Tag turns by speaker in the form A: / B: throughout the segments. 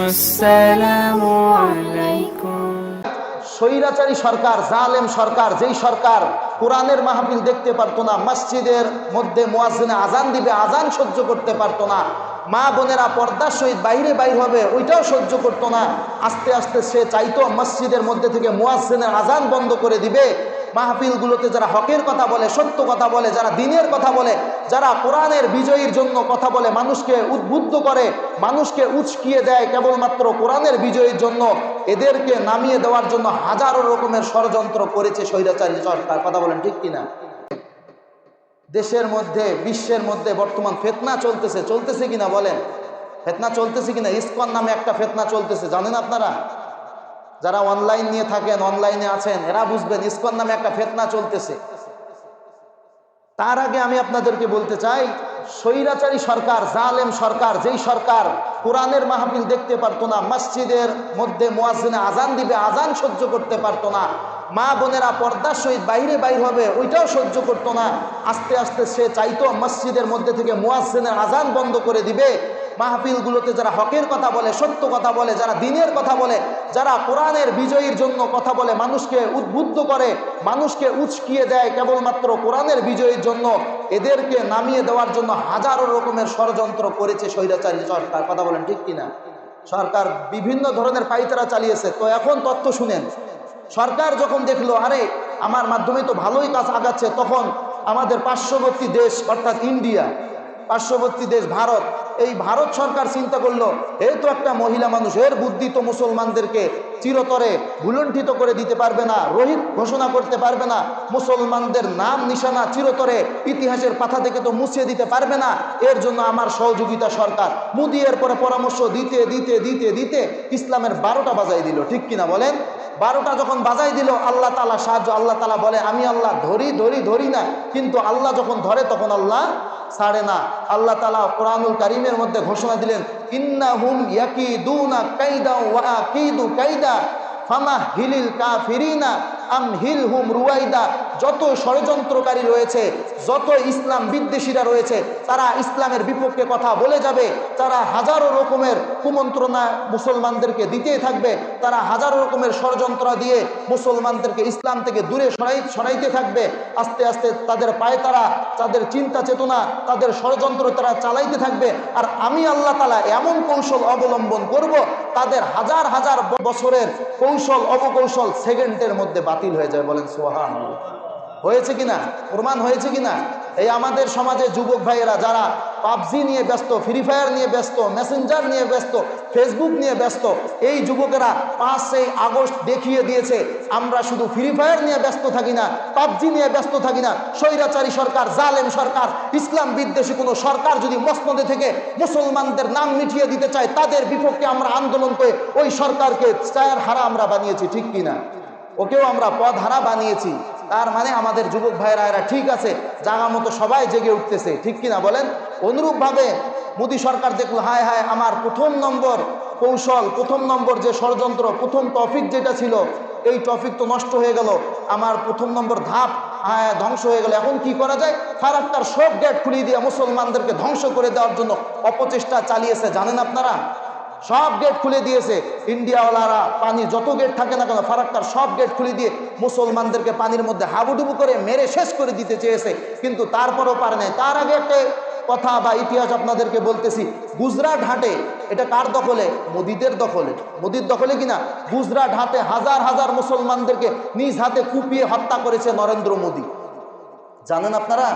A: আসসালামু আলাইকুম।
B: স্বৈরাচারী সরকার, জালেম সরকার, যেই সরকার কোরআনের মাহফিল দেখতে পারতো না, মসজিদের মধ্যে মুয়াজ্জিনে আজান দিবে আজান সহ্য করতে পারতো না, মা বোনেরা পর্দার সহিত বাইরে বাইর হবে ওইটাও সহ্য করতো না, আস্তে আস্তে সে চাইতো মসজিদের মধ্যে থেকে মুয়াজ্জিনের আজান বন্ধ করে দিবে। মাহফিলগুলোতে যারা হকের কথা বলে, সত্য কথা বলে, যারা দ্বীনের কথা বলে, যারা কোরআনের বিজয়ীর জন্য কথা বলে, মানুষকে উদ্বুদ্ধ করে, মানুষকে উচকিয়ে দেয় কেবলমাত্র কোরআনের বিজয়ীর জন্য, এদেরকে নামিয়ে দেওয়ার জন্য হাজারো রকমের ষড়যন্ত্র করেছে স্বৈরাচারী সরকার। কথা বলেন ঠিক কিনা? দেশের মধ্যে, বিশ্বের মধ্যে বর্তমান ফিতনা চলতেছে কিনা বলেন? ফিতনা চলতেছে কিনা? ইসকন নামে একটা ফিতনা চলতেছে, জানেন আপনারা? যারা অনলাইন নিয়ে থাকেন, অনলাইনে আছেন, এরা বুঝবেন ইসকন নামে একটা ফিতনা চলতেছে। তার আগে আমি আপনাদেরকে বলতে চাই, স্বৈরাচারী সরকার, জালেম সরকার, যেই সরকার কোরআনের মাহফিল দেখতে পারতো না, মসজিদের মধ্যে মুয়াজ্জিনে আজান দিবে আজান সহ্য করতে পারতো না, মা বোনেরা পর্দার সহিত বাইরে বাইর হবে ওইটাও সহ্য করতো না, আস্তে আস্তে সে চাইতো মসজিদের মধ্যে থেকে মুয়াজ্জিনের আজান বন্ধ করে দিবে। মাহফিলগুলোতে যারা হকের কথা বলে, সত্য কথা বলে, যারা দ্বীনের কথা বলে, যারা কোরআনের বিজয়ীর জন্য কথা বলে, মানুষকে উদ্বুদ্ধ করে, মানুষকে উচকিয়ে দেয় কেবলমাত্র কোরআনের বিজয়ীর জন্য, এদেরকে নামিয়ে দেওয়ার জন্য হাজারো রকমের ষড়যন্ত্র করেছে স্বৈরাচারী সরকার। কথা বলেন ঠিক কিনা? সরকার বিভিন্ন ধরনের পাইতারা চালিয়েছে। তো এখন তথ্য শুনেন, সরকার যখন দেখলো আরে আমার মাধ্যমে তো ভালোই কাজ আগাচ্ছে, তখন আমাদের পার্শ্ববর্তী দেশ অর্থাৎ ইন্ডিয়া, পার্শ্ববর্তী দেশ ভারত, এই ভারত সরকার চিন্তা করলো এর তো একটা মহিলা মানুষ, এর বুদ্ধি তো মুসলমানদেরকে চিরতরে ভুলণ্ঠিত করে দিতে পারবে না, রহিত ঘোষণা করতে পারবে না, মুসলমানদের নাম নিশানা চিরতরে ইতিহাসের পাতা থেকে তো মুছিয়ে দিতে পারবে না, এর জন্য আমার সহযোগিতা সরকার। মোদি এর পরে পরামর্শ দিতে দিতে দিতে দিতে ইসলামের 12টা বাজাই দিল। ঠিক কিনা বলেন? 12টা যখন বাজাই দিল, আল্লাহ তাআলা সাহায্য। আল্লাহ তাআলা বলে আমি আল্লাহ ধরি না, কিন্তু আল্লাহ যখন ধরে তখন আল্লাহ ছাড়ে না। আল্লাহ তাআলা কোরআনুল কারীমের মধ্যে ঘোষণা দিলেন, ইন্নাহুম ইয়াকিদুনা কাইদা ওয়া আকিদু কাইদা ফামাহিলিল কাফিরিনা আমহিলহুম রুয়াইদা। যত ষড়যন্ত্রকারী রয়েছে, যত ইসলাম বিদ্বেষীরা রয়েছে, তারা ইসলামের বিপক্ষে কথা বলে যাবে, তারা হাজারো রকমের কুমন্ত্রণা মুসলমানদেরকে দিতেই থাকবে, তারা হাজারো রকমের ষড়যন্ত্র দিয়ে মুসলমানদেরকে ইসলাম থেকে দূরে সরাইতে থাকবে। আস্তে আস্তে তাদের পায়তারা, তাদের চিন্তা চেতনা, তাদের ষড়যন্ত্র তারা চালাইতে থাকবে। আর আমি আল্লাহ তাআলা এমন কৌশল অবলম্বন করব, তাদের হাজার হাজার বছরের কৌশল অপকৌশল সেকেন্ডের মধ্যে বাতিল হয়ে যায়। বলেন সুবহানাল্লাহ। হয়েছে কিনা? প্রমাণ হয়েছে কিনা? এই আমাদের সমাজে যুবক ভাইয়েরা যারা পাবজি নিয়ে ব্যস্ত, ফ্রি ফায়ার নিয়ে ব্যস্ত, মেসেঞ্জার নিয়ে ব্যস্ত, ফেসবুক নিয়ে ব্যস্ত, এই যুবকেরা 5 আগস্ট দেখিয়ে দিয়েছে আমরা শুধু ফ্রি ফায়ার নিয়ে ব্যস্ত থাকি না, পাবজি নিয়ে ব্যস্ত থাকি না। স্বৈরাচারী সরকার, জালেম সরকার, ইসলাম বিদ্বেষী কোনো সরকার যদি মসনদে থেকে মুসলমানদের নাম মিটিয়ে দিতে চায়, তাদের বিপক্ষে আমরা আন্দোলন করে ওই সরকারকে চায়ের হারা আমরা বানিয়েছি। ঠিক কিনা? ওকেও আমরা পদ হারা বানিয়েছি। তার মানে আমাদের যুবক ভাইরা এরা ঠিক আছে, জাগা মতো সবাই জেগে উঠতেছে। ঠিক কিনা বলেন? অনুরূপভাবে মোদী সরকার দেখলো হায় হায় আমার প্রথম নম্বর কৌশল, প্রথম নম্বর যে ষড়যন্ত্র, প্রথম টপিক যেটা ছিল, এই টপিক তো নষ্ট হয়ে গেল, আমার প্রথম নম্বর ধাপ ধ্বংস হয়ে গেল। এখন কি করা যায়? ফারাক্কার সব গেট খুলিয়ে দিয়ে মুসলমানদেরকে ধ্বংস করে দেওয়ার জন্য অপচেষ্টা চালিয়েছে। জানেন আপনারা? সব গেট খুলে দিয়েছে ইন্ডিয়াওয়ালারা। পানি যত গেট থাকে না কেন, ফারাক্কার সব গেট খুলে দিয়ে মুসলমানদেরকে পানির মধ্যে হাবুডুবু করে মেরে শেষ করে দিতে চেয়েছে, কিন্তু তারপরও পারে নাই। তার আগে একটা কথা বা ইতিহাস আপনাদেরকে বলতেছি। গুজরাট হাটে, এটা কার দখলে? মোদীদের দখলে। মোদীর দখলে কিনা? গুজরাট হাটে হাজার হাজার মুসলমানদেরকে নিজ হাতে কুপিয়ে হত্যা করেছে নরেন্দ্র মোদী। জানেন আপনারা?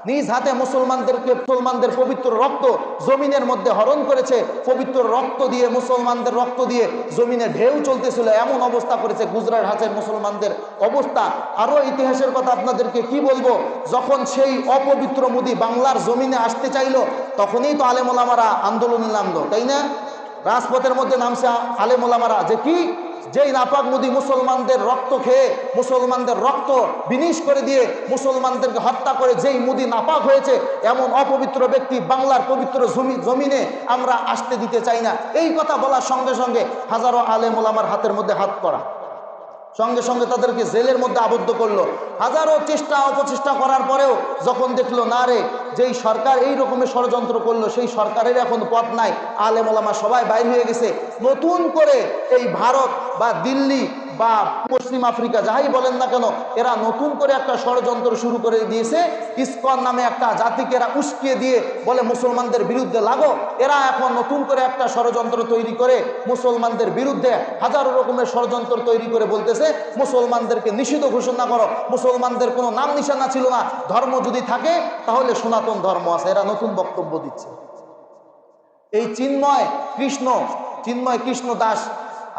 B: নিজ হাতে মুসলমানদের পবিত্র রক্ত জমিনের মধ্যে হরণ করেছে, পবিত্র রক্ত দিয়ে, মুসলমানদের রক্ত দিয়ে জমিনে ঢেউ চলতেছিল, এমন অবস্থা করেছে গুজরাট হাটের মুসলমানদের অবস্থা। আরো ইতিহাসের কথা আপনাদেরকে কি বলবো, যখন সেই অপবিত্র মোদী বাংলার জমিনে আসতে চাইলো, তখনই তো আলেম ওলামারা আন্দোলনে নামলো, তাই না? রাজপথের মধ্যে নামছে আলেম ওলামারা, যে কি, যেই নাপাক মোদী মুসলমানদের রক্ত খেয়ে, মুসলমানদের রক্ত বিনিশ করে দিয়ে মুসলমানদেরকে হত্যা করে যেই মোদী নাপাক হয়েছে, এমন অপবিত্র ব্যক্তি বাংলার পবিত্র জমিনে আমরা আসতে দিতে চাই না। এই কথা বলার সঙ্গে সঙ্গে হাজারো আলেম ওলামার হাতের মধ্যে হাত করা, সঙ্গে সঙ্গে তাদেরকে জেলের মধ্যে আবদ্ধ করলো। হাজারো চেষ্টা অপচেষ্টা করার পরেও যখন দেখলো না রে, যেই সরকার এই রকমের ষড়যন্ত্র করলো সেই সরকারের এখন পথ নাই, আলেম ওলামা সবাই বাইর হয়ে গেছে, নতুন করে এই ভারত বা দিল্লি বা পশ্চিম আফ্রিকা যাই বলেন না কেন, এরা নতুন করে একটা ষড়যন্ত্র শুরু করে দিয়েছে। ইসকন নামে একটা জাতিকে এরা উস্কিয়ে দিয়ে বলে মুসলমানদের বিরুদ্ধে লাগো। এরা এখন নতুন করে একটা ষড়যন্ত্র তৈরি করে মুসলমানদের বিরুদ্ধে হাজারো রকমের ষড়যন্ত্র তৈরি করে বলতেছে মুসলমানদেরকে নিষিদ্ধ ঘোষণা করো। মুসলমানদের কোনো নাম নিশানা ছিল না, ধর্ম যদি থাকে তাহলে সনাতন ধর্ম আছে। এরা নতুন বক্তব্য দিচ্ছে। এই চিন্ময় কৃষ্ণ দাস,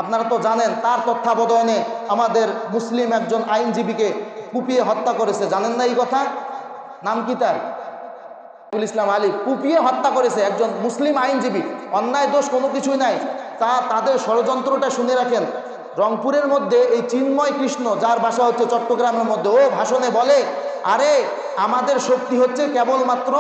B: আপনারা তো জানেন, তার তত্ত্বাবধানে আমাদের মুসলিম একজন আইনজীবীকে কুপিয়ে হত্যা করেছে। জানেন না এই কথা? নাম কি তার? ইসলাম আলী। কুপিয়ে হত্যা করেছে একজন মুসলিম আইনজীবী। অন্যায় দোষ কোনো কিছুই নাই। তাদের ষড়যন্ত্রটা শুনে রাখেন। রংপুরের মধ্যে এই চিন্ময় কৃষ্ণ, যার বাসা হচ্ছে চট্টগ্রামের মধ্যে, ও ভাষণে বলে, আরে আমাদের শক্তি হচ্ছে কেবলমাত্র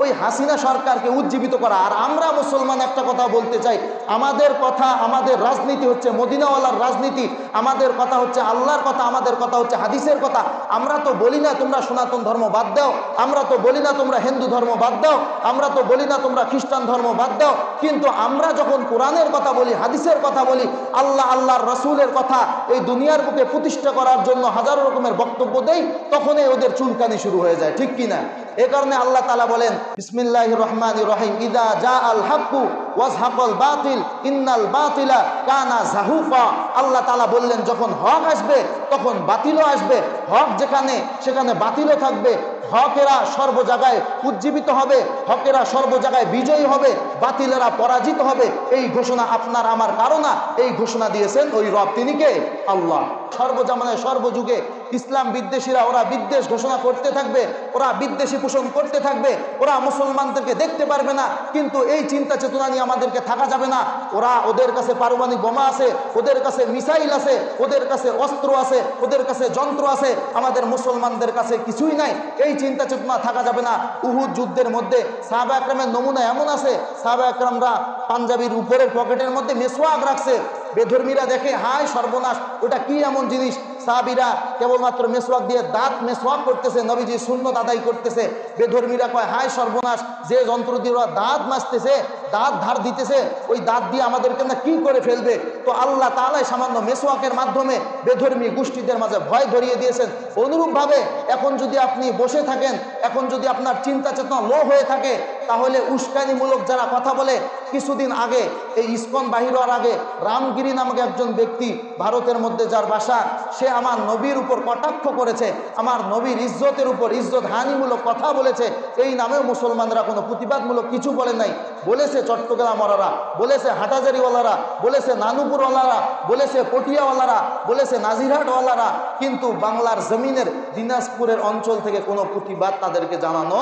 B: ওই হাসিনা সরকারকে উজ্জীবিত করা। আর আমরা মুসলমান একটা কথা বলতে চাই, আমাদের কথা, আমাদের রাজনীতি হচ্ছে মদিনাওয়ালার রাজনীতি, আমাদের কথা হচ্ছে আল্লাহর কথা, আমাদের কথা হচ্ছে হাদিসের কথা। আমরা তো বলি না তোমরা সনাতন ধর্ম বাদ দাও, আমরা তো বলি না তোমরা হিন্দু ধর্ম বাদ দাও, আমরা তো বলি না তোমরা খ্রিস্টান ধর্ম বাদ দাও, কিন্তু আমরা যখন কোরআনের কথা বলি, হাদিসের কথা বলি, আল্লাহর রাসূলের কথা এই দুনিয়ার বুকে প্রতিষ্ঠা করার জন্য হাজারো রকমের বক্তব্য দেই, তখনই ওদের চুলকানি শুরু হয়ে যায়, ঠিক কিনা? এই কারণে আল্লাহ তাআলা বলেন বিসমিল্লাহির রহমানির রহিম, ইযা জাআল হাক্কু ওয়াজহাকাল বাতিল ইন্নাল বাতিলা কানা যাহুকা। আল্লাহ তাআলা বললেন যখন হক আসবে তখন বাতিলও আসবে, হক যেখানে সেখানে বাতিলও থাকবে। হকেরা সর্ব জায়গায় উজ্জীবিত হবে, হকেরা সর্ব জায়গায় বিজয়ী হবে, বাতিলেরা পরাজিত হবে। এই ঘোষণা আপনার আমার কারো না, এই ঘোষণা দিয়েছেন ওই রব, তিনি কে? আল্লাহ। সর্বজামানায় সর্বযুগে ইসলাম বিদ্বেষীরা ওরা বিদ্বেষ ঘোষণা করতে থাকবে, ওরা বিদ্বেষী পোষণ করতে থাকবে, ওরা মুসলমানদেরকে দেখতে পারবে না, কিন্তু এই চিন্তা চেতনা নিয়ে আমাদেরকে থাকা যাবে না। ওদের কাছে পারমাণবিক বোমা আছে, ওদের কাছে মিসাইল আছে, ওদের কাছে অস্ত্র আছে, ওদের কাছে যন্ত্র আছে, আমাদের মুসলমানদের কাছে কিছুই নাই। এই চিন্তা চেতনা থাকা যাবে না। উহুদ যুদ্ধের মধ্যে সাহাবা একরামের নমুনা এমন আছে, সাহাবা একরামরা পাঞ্জাবির উপরের পকেটের মধ্যে মেসওয়াক রাখছে। বেধর্মীরা দেখে, হায় সর্বনাশ, ওটা কি এমন জিনিস? সাহাবীরা কেবলমাত্র মেসওয়াক দিয়ে দাঁত মেসওয়াক করতেছে, নবীজি সুন্নত আদায় করতেছে। বেধর্মীরা কয়, হায় সর্বনাশ, যে যন্ত্র দিয়ে ওরা দাঁত মাজতেছে, দাঁত ধার দিতেছে, ওই দাঁত দিয়ে আমাদেরকে না কি করে ফেলবে। তো আল্লাহ তাআলা সামান্য মেসওয়াকের মাধ্যমে বেধর্মী গোষ্ঠীদের মাঝে ভয় ধরিয়ে দিয়েছেন। অনুরূপভাবে এখন যদি আপনি বসে থাকেন, এখন যদি আপনার চিন্তা চেতনা লো হয়ে থাকে, তাহলে উস্কানিমূলক যারা কথা বলে, কিছুদিন আগে এই ইসকন বাহির হওয়ার আগে রামগিরি নামক একজন ব্যক্তি, ভারতের মধ্যে যার বাসা, সে আমার নবীর উপর কটাক্ষ করেছে, আমার নবীর ইজ্জতের উপর ইজ্জত হানিমূলক কথা বলেছে। এই নামেও মুসলমানরা কোনো প্রতিবাদমূলক কিছু বলে নাই। বলেছে চট্টগ্রামওয়ালারা, বলেছে হাটাজারিওয়ালারা, বলেছে নানুপুরওয়ালারা, বলেছে পটিয়াওয়ালারা, বলেছে নাজিরহাটওয়ালারা, কিন্তু বাংলার জমিনের দিনাজপুরের অঞ্চল থেকে কোনো প্রতিবাদ তাদেরকে জানানো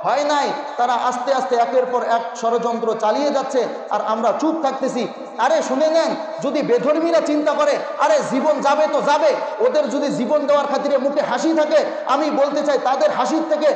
B: হয় নাই। তারা আস্তে আস্তে একের পর এক ষড়যন্ত্র চালিয়ে যাচ্ছে, আর আমরা চুপ থাকতেছি। আরে শুনে নেন, যদি বেধর্মীরা চিন্তা করে আরে জীবন যাবে তো যাবে, ওদের যদি জীবন দেওয়ার খাতিরে মুখে হাসি থাকে, আমি বলতে চাই তাদের হাসির থেকে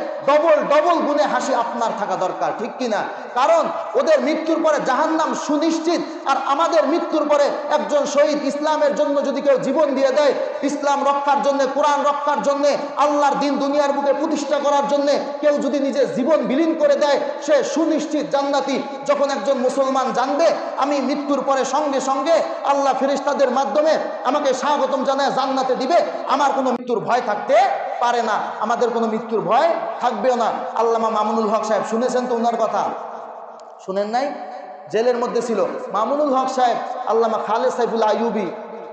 B: ডবল গুণে হাসি আপনার থাকা দরকার, ঠিক কিনা? কারণ ওদের মৃত্যুর পরে জাহান্নাম সুনিশ্চিত, আর আমাদের মৃত্যুর পরে একজন শহীদ ইসলামের জন্য যদি কেউ জীবন দিয়ে দেয়, ইসলাম রক্ষার জন্য, কোরআন রক্ষার জন্য, আল্লাহর দিন দুনিয়ার বুকে প্রতিষ্ঠা করার জন্য কেউ যদি নিজের জীবন বিলীন করে দেয়, সে সুনিশ্চিত জান্নাতি। যখন একজন মুসলমান জানবে আমি মৃত্যুর পরে সঙ্গে সঙ্গে আল্লাহ ফেরেশতাদের মাধ্যমে আমাকে স্বাগতম জানায় জান্নাতে দিবে, আমার কোনো মৃত্যুর ভয় থাকতে পারে না, আমাদের কোনো মৃত্যুর ভয় থাকবেও না। আল্লামা মামুনুল হক সাহেব, শুনেছেন তো ওনার কথা? শুনেন নাই? জেলের মধ্যে ছিল মামুনুল হক সাহেব। আল্লামা খালেদ সাইফুল আইয়ুবী,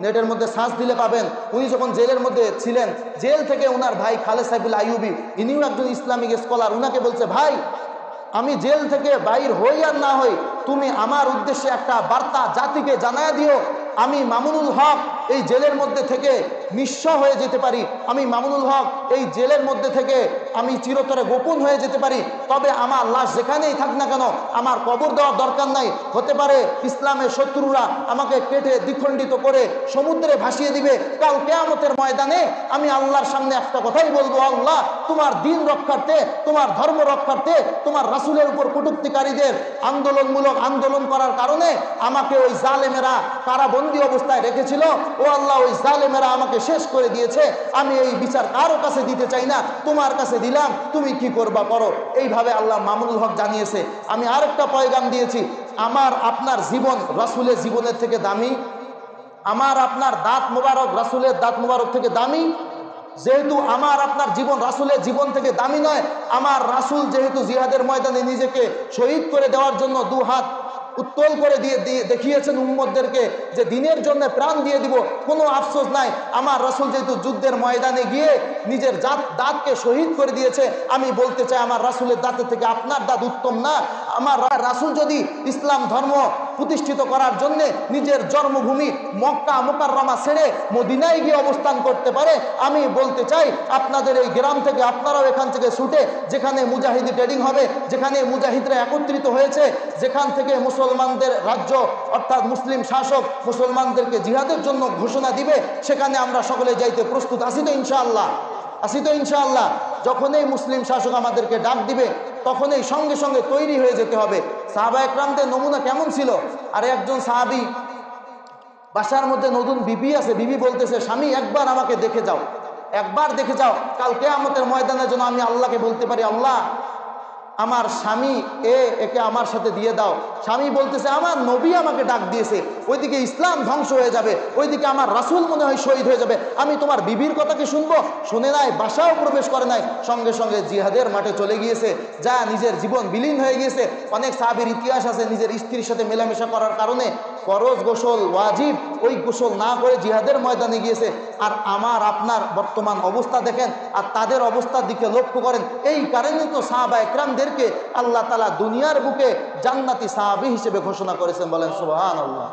B: নেটের মধ্যে সার্চ দিলে পাবেন। উনি যখন জেলের মধ্যে ছিলেন, জেল থেকে ওনার ভাই খালেদ সাইফুল আইয়ুবী, ইনিও একজন ইসলামিক স্কলার, ওনাকে বলছে, ভাই আমি জেল থেকে বাইর হই আর না হই, তুমি আমার উদ্দেশ্যে একটা বার্তা জাতিকে জানায় দিও। আমি মামুনুল হক এই জেলের মধ্যে থেকে নিঃস্ব হয়ে যেতে পারি, আমি মামুনুল হক এই জেলের মধ্যে থেকে আমি চিরতরে গোপন হয়ে যেতে পারি, তবে আমার লাশ যেখানেই থাক না কেন আমার কবর দেওয়ার দরকার নাই। হতে পারে ইসলামের শত্রুরা আমাকে কেটে দ্বিখণ্ডিত করে সমুদ্রে ভাসিয়ে দিবে, কাল কিয়ামতের ময়দানে আমি আল্লাহর সামনে একটা কথাই বলবো, আল্লাহ তোমার দিন রক্ষার্থে, তোমার ধর্ম রক্ষার্থে, তোমার রাসূলের উপর কটূক্তিকারীদের আন্দোলন করার কারণে আমাকে ওই জালেমেরা কারাবন্দী অবস্থায় রেখেছিল, ও আল্লাহ ওই জালেমেরা আমাকে শেষ করে দিয়েছে, আমি এই বিচার কারো কাছে দিতে চাই না, তোমার কাছে দিলাম, তুমি কি করবা করো। এইভাবে আল্লাহ মামুনুল হক জানিয়েছে। আমি আরেকটা পয়গাম দিয়েছি, আমার আপনার জীবন রাসূলের জীবনের থেকে দামি, আমার আপনার দাঁত মোবারক রাসূলের দাঁত মোবারক থেকে দামি। যেহেতু আমার আপনার জীবন রাসূলের জীবন থেকে দামি নয়, আমার রাসূল যেহেতু জিহাদের ময়দানে নিজেকে শহীদ করে দেওয়ার জন্য দু হাত উত্তোল করে দিয়ে দেখিয়েছেন উম্মতদেরকে যে দিনের জন্য প্রাণ দিয়ে দিব, কোনো আফসোস নাই। আমার রাসূল যেহেতু যুদ্ধের ময়দানে গিয়ে নিজের দাঁতকে শহীদ করে দিয়েছে, আমি বলতে চাই আমার রাসূলের দাঁতের থেকে আপনার দাঁত উত্তম না। আমার রাসূল যদি ইসলাম ধর্ম প্রতিষ্ঠিত করার জন্য নিজের জন্মভূমি মক্কা মুকাররমা ছেড়ে মদিনায় গিয়ে অবস্থান করতে পারে, আমি বলতে চাই আপনাদের এই গ্রাম থেকে আপনারাও এখান থেকে ছুটে যেখানে মুজাহিদি ট্রেডিং হবে, যেখানে মুজাহিদরা একত্রিত হয়েছে, যেখান থেকে মুসলমানদের রাজ্য অর্থাৎ মুসলিম শাসক মুসলমানদেরকে জিহাদের জন্য ঘোষণা দিবে, সেখানে আমরা সকলে যাইতে প্রস্তুত আছি তো ইনশাআল্লাহ? আছি তো ইনশাআল্লাহ? যখনই মুসলিম শাসক আমাদেরকে ডাক দিবে তখনই সঙ্গে সঙ্গে তৈরি হয়ে যেতে হবে। সাহাবা একরামদের নমুনা কেমন ছিল? আর একজন সাহাবী বাসার মধ্যে নতুন বিবি আছে, বিবি বলতেছে স্বামী একবার আমাকে দেখে যাও, একবার দেখে যাও, কাল কিয়ামতের ময়দানে যেন আমি আল্লাহকে বলতে পারি আল্লাহ আমার স্বামী একে আমার সাথে দিয়ে দাও। স্বামী বলতেছে আমার নবী আমাকে ডাক দিয়েছে, ওইদিকে ইসলাম ধ্বংস হয়ে যাবে, ওইদিকে আমার রাসূল মনে হয় শহীদ হয়ে যাবে, আমি তোমার বিবির কথা কি শুনবো? শুনে নাই, বাসাও প্রবেশ করে নাই, সঙ্গে সঙ্গে জিহাদের মাঠে চলে গিয়েছে, যা নিজের জীবন বিলীন হয়ে গিয়েছে। অনেক সাহাবীর ইতিহাস আছে নিজের স্ত্রীর সাথে মেলামেশা করার কারণে ফরজ গোসল ওয়াজিব ওই গোসল না করে জিহাদের ময়দানে গিয়েছে। আর আমার আপনার বর্তমান অবস্থা দেখেন আর তাদের অবস্থার দিকে লক্ষ্য করেন। এই কারণে তো সাহাবা একরামদেরকে আল্লাহ তাআলা দুনিয়ার বুকে জান্নাতি সাহাবী হিসেবে ঘোষণা করেছেন। বলেন সুবহানাল্লাহ।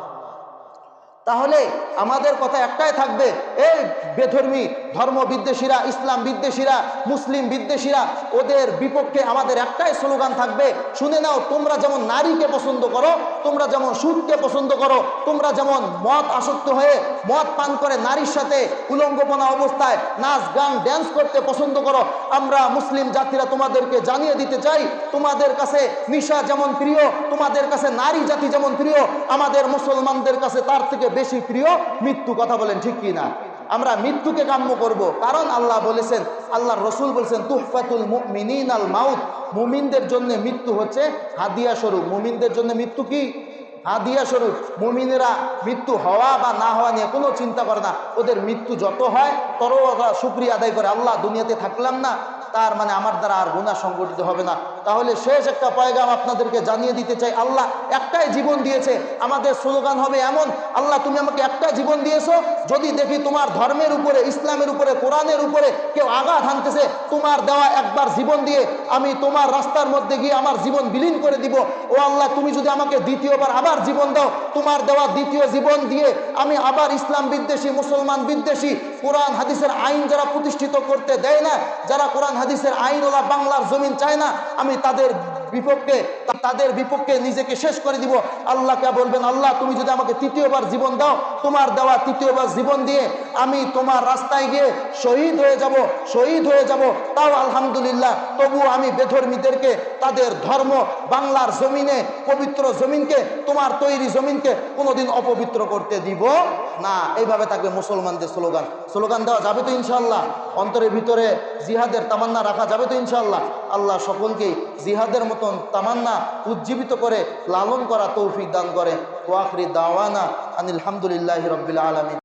B: তাহলে আমাদের কথা একটাই থাকবে, এই বেধর্মী ধর্ম বিদ্বেষীরা, ইসলাম বিদ্বেষীরা, মুসলিম বিদ্বেষীরা, ওদের বিপক্ষে আমাদের একটাই স্লোগান থাকবে, শুনে নাও, তোমরা যেমন নারীকে পছন্দ করো, তোমরা যেমন সুদকে পছন্দ করো, তোমরা যেমন মদ আসক্ত হয়ে মদ পান করে নারীর সাথে উলঙ্গপনা অবস্থায় নাচ গান ড্যান্স করতে পছন্দ করো, আমরা মুসলিম জাতিরা তোমাদেরকে জানিয়ে দিতে চাই, তোমাদের কাছে নিশা যেমন প্রিয়, তোমাদের কাছে নারী জাতি যেমন প্রিয়, আমাদের মুসলমানদের কাছে তার থেকে বেশি প্রিয় মৃত্যু। কথা বলেন ঠিক কি না? আমরা মৃত্যুকে কাম্য করব, কারণ আল্লাহ বলেছেন, আল্লাহর রাসূল বলেছেন তুহফাতুল মুমিনিনাল মাউত, মুমিনদের জন্য মৃত্যু হচ্ছে হাদিয়া স্বরূপ। মুমিনদের জন্য মৃত্যু কি? হাদিয়া স্বরূপ। মুমিনেরা মৃত্যু হওয়া বা না হওয়া নিয়ে কোনো চিন্তা করে না, ওদের মৃত্যু যত হয় তত ওরা শুকরিয়া আদায় করে, আল্লাহ দুনিয়াতে থাকলাম না, তার মানে আমার দ্বারা আর গুনাহ সংগঠিত হবে না। তাহলে শেষ একটা পয়গাম আপনাদেরকে জানিয়ে দিতে চাই, আল্লাহ একটাই জীবন দিয়েছে, আমাদের স্লোগান হবে এমন, আল্লাহ তুমি আমাকে একটা জীবন দিয়েছো, যদি দেখি তোমার ধর্মের উপরে, ইসলামের উপরে, কোরআনের উপরে কেউ আঘাত হানতেছে, তোমার দেওয়া একবার জীবন দিয়ে আমি তোমার রাস্তার মধ্যে গিয়ে আমার জীবন বিলীন করে দিব। ও আল্লাহ তুমি যদি আমাকে দ্বিতীয়বার আবার জীবন দাও, তোমার দেওয়া দ্বিতীয় জীবন দিয়ে আমি আবার ইসলাম বিদ্বেষী, মুসলমান বিদ্বেষী, কোরআন হাদিসের আইন যারা প্রতিষ্ঠিত করতে দেয় না, যারা কোরআন হাদিসের আইনওয়ালা বাংলার জমিন চায় না, আমি তাদের বিপক্ষে নিজেকে শেষ করে দিব। আল্লাহকে বলবেন আল্লাহ তুমি যদি আমাকে তৃতীয়বার জীবন দাও, তোমার দেওয়া তৃতীয়বার জীবন দিয়ে আমি তোমার রাস্তায় গিয়ে শহীদ হয়ে যাব, তাও আলহামদুলিল্লাহ, তবু আমি বেধর্মীদেরকে তাদের ধর্ম বাংলার জমিনে, পবিত্র জমিনকে, তোমার তৈরি জমিনকে কোনোদিন অপবিত্র করতে দিব না। এইভাবে থাকবে মুসলমানদের স্লোগান দেওয়া যাবে তো ইনশাআল্লাহ? অন্তরের ভিতরে জিহাদের তামান্না রাখা যাবে তো ইনশাআল্লাহ? আল্লাহ সকলকেই জিহাদের মতন তামান্না উজ্জীবিত করে লালন করা তৌফিক দান করে। ওয়া আখিরি দাওয়ানা আনিল হামদুলিল্লাহি রাব্বিল আলামিন।